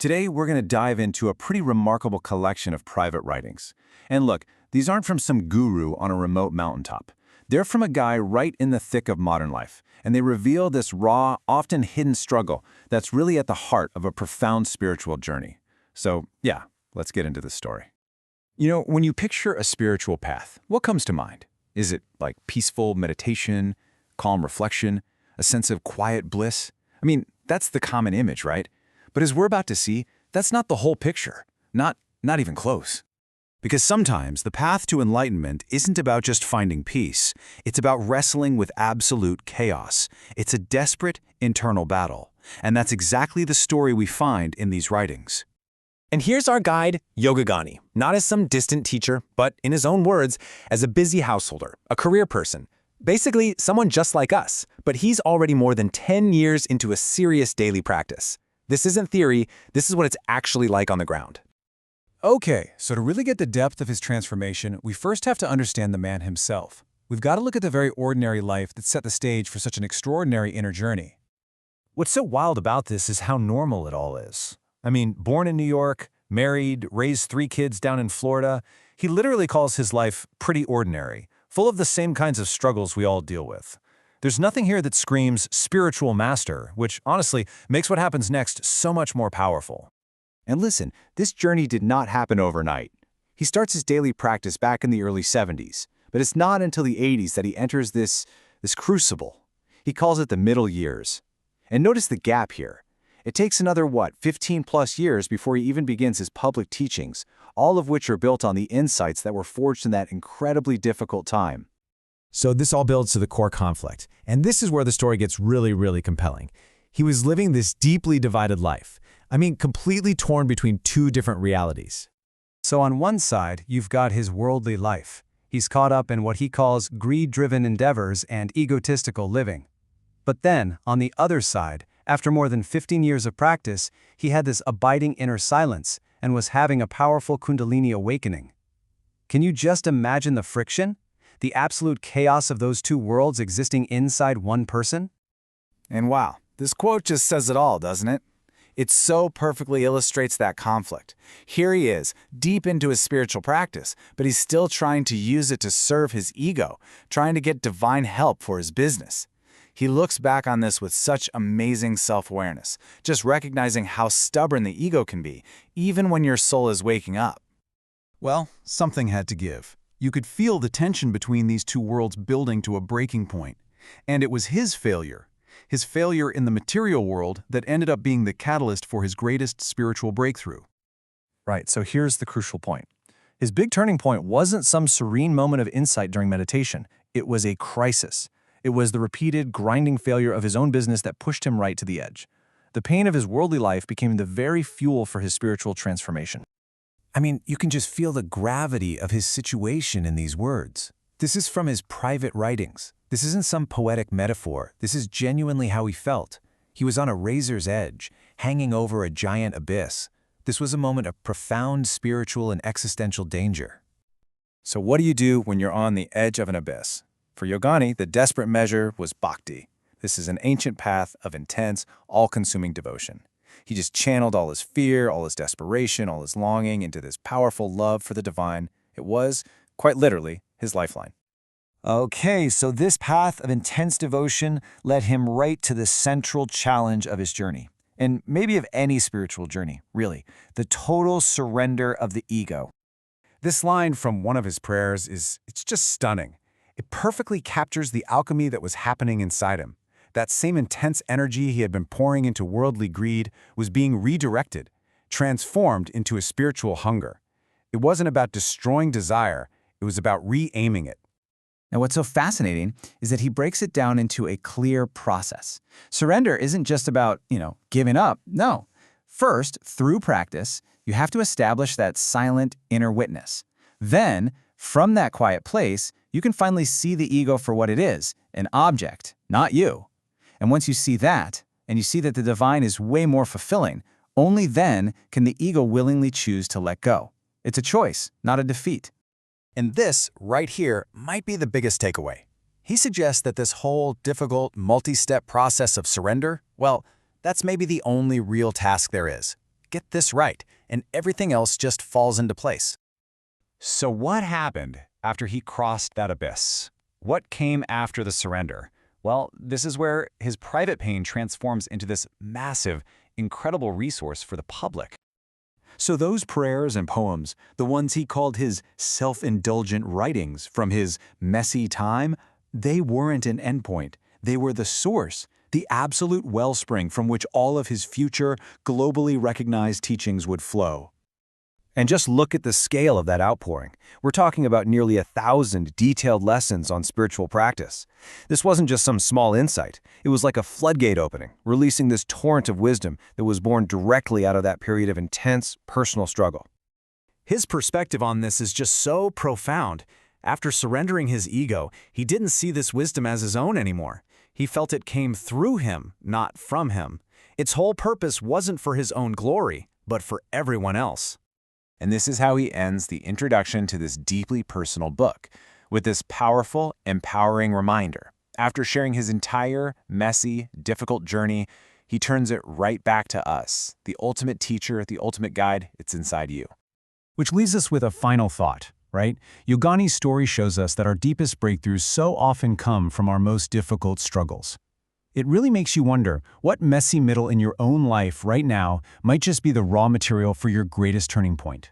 Today, we're going to dive into a pretty remarkable collection of private writings. And look, these aren't from some guru on a remote mountaintop. They're from a guy right in the thick of modern life, and they reveal this raw, often hidden struggle that's really at the heart of a profound spiritual journey. So, yeah, let's get into the story. When you picture a spiritual path, what comes to mind? Is it like peaceful meditation, calm reflection, a sense of quiet bliss? That's the common image, right? But as we're about to see, that's not the whole picture. Not even close. Because sometimes the path to enlightenment isn't about just finding peace. It's about wrestling with absolute chaos. It's a desperate internal battle. And that's exactly the story we find in these writings. And here's our guide, Yogani, not as some distant teacher, but in his own words, as a busy householder, a career person. Basically, someone just like us, but he's already more than 10 years into a serious daily practice. This isn't theory, this is what it's actually like on the ground. Okay, so to really get the depth of his transformation, we first have to understand the man himself. We've got to look at the very ordinary life that set the stage for such an extraordinary inner journey. What's so wild about this is how normal it all is. Born in New York, married, raised 3 kids down in Florida, he literally calls his life pretty ordinary, full of the same kinds of struggles we all deal with. There's nothing here that screams spiritual master, which honestly makes what happens next so much more powerful. And listen, this journey did not happen overnight. He starts his daily practice back in the early 70s, but it's not until the 80s that he enters this crucible. He calls it the middle years. And notice the gap here. It takes another, 15+ years before he even begins his public teachings, all of which are built on the insights that were forged in that incredibly difficult time. So this all builds to the core conflict, and this is where the story gets really, really compelling. He was living this deeply divided life. Completely torn between 2 different realities. So on one side, you've got his worldly life. He's caught up in what he calls greed-driven endeavors and egotistical living. But then, on the other side, after more than 15 years of practice, he had this abiding inner silence and was having a powerful Kundalini awakening. Can you just imagine the friction? The absolute chaos of those 2 worlds existing inside one person? And wow, this quote just says it all, doesn't it? It so perfectly illustrates that conflict. Here he is, deep into his spiritual practice, but he's still trying to use it to serve his ego, trying to get divine help for his business. He looks back on this with such amazing self-awareness, just recognizing how stubborn the ego can be, even when your soul is waking up. Well, something had to give. You could feel the tension between these 2 worlds building to a breaking point. And it was his failure in the material world that ended up being the catalyst for his greatest spiritual breakthrough. Right, so here's the crucial point. His big turning point wasn't some serene moment of insight during meditation. It was a crisis. It was the repeated, grinding failure of his own business that pushed him right to the edge. The pain of his worldly life became the very fuel for his spiritual transformation. You can just feel the gravity of his situation in these words. This is from his private writings. This isn't some poetic metaphor. This is genuinely how he felt. He was on a razor's edge, hanging over a giant abyss. This was a moment of profound spiritual and existential danger. So what do you do when you're on the edge of an abyss? For Yogani, the desperate measure was bhakti. This is an ancient path of intense, all-consuming devotion. He just channeled all his fear, all his desperation, all his longing into this powerful love for the divine. It was, quite literally, his lifeline. Okay, so this path of intense devotion led him right to the central challenge of his journey, and maybe of any spiritual journey, really, the total surrender of the ego. This line from one of his prayers it's just stunning. It perfectly captures the alchemy that was happening inside him. That same intense energy he had been pouring into worldly greed was being redirected, transformed into a spiritual hunger. It wasn't about destroying desire, it was about re-aiming it. Now, what's so fascinating is that he breaks it down into a clear process. Surrender isn't just about, giving up. No. First, through practice, you have to establish that silent inner witness. Then, from that quiet place, you can finally see the ego for what it is, an object, not you. And once you see that, and you see that the divine is way more fulfilling, only then can the ego willingly choose to let go. It's a choice, not a defeat. And this, right here, might be the biggest takeaway. He suggests that this whole difficult, multi-step process of surrender, well, that's maybe the only real task there is. get this right, and everything else just falls into place. So what happened after he crossed that abyss? What came after the surrender? Well, this is where his private pain transforms into this massive, incredible resource for the public. So those prayers and poems, the ones he called his self-indulgent writings from his messy time, they weren't an endpoint. They were the source, the absolute wellspring from which all of his future, globally recognized teachings would flow. And just look at the scale of that outpouring. We're talking about nearly 1,000 detailed lessons on spiritual practice. This wasn't just some small insight. It was like a floodgate opening, releasing this torrent of wisdom that was born directly out of that period of intense personal struggle. His perspective on this is just so profound. After surrendering his ego, he didn't see this wisdom as his own anymore. He felt it came through him, not from him. Its whole purpose wasn't for his own glory, but for everyone else. And this is how he ends the introduction to this deeply personal book, with this powerful, empowering reminder. After sharing his entire, messy, difficult journey, he turns it right back to us. The ultimate teacher, the ultimate guide, it's inside you. Which leaves us with a final thought, right? Yogani's story shows us that our deepest breakthroughs so often come from our most difficult struggles. It really makes you wonder what messy middle in your own life right now might just be the raw material for your greatest turning point.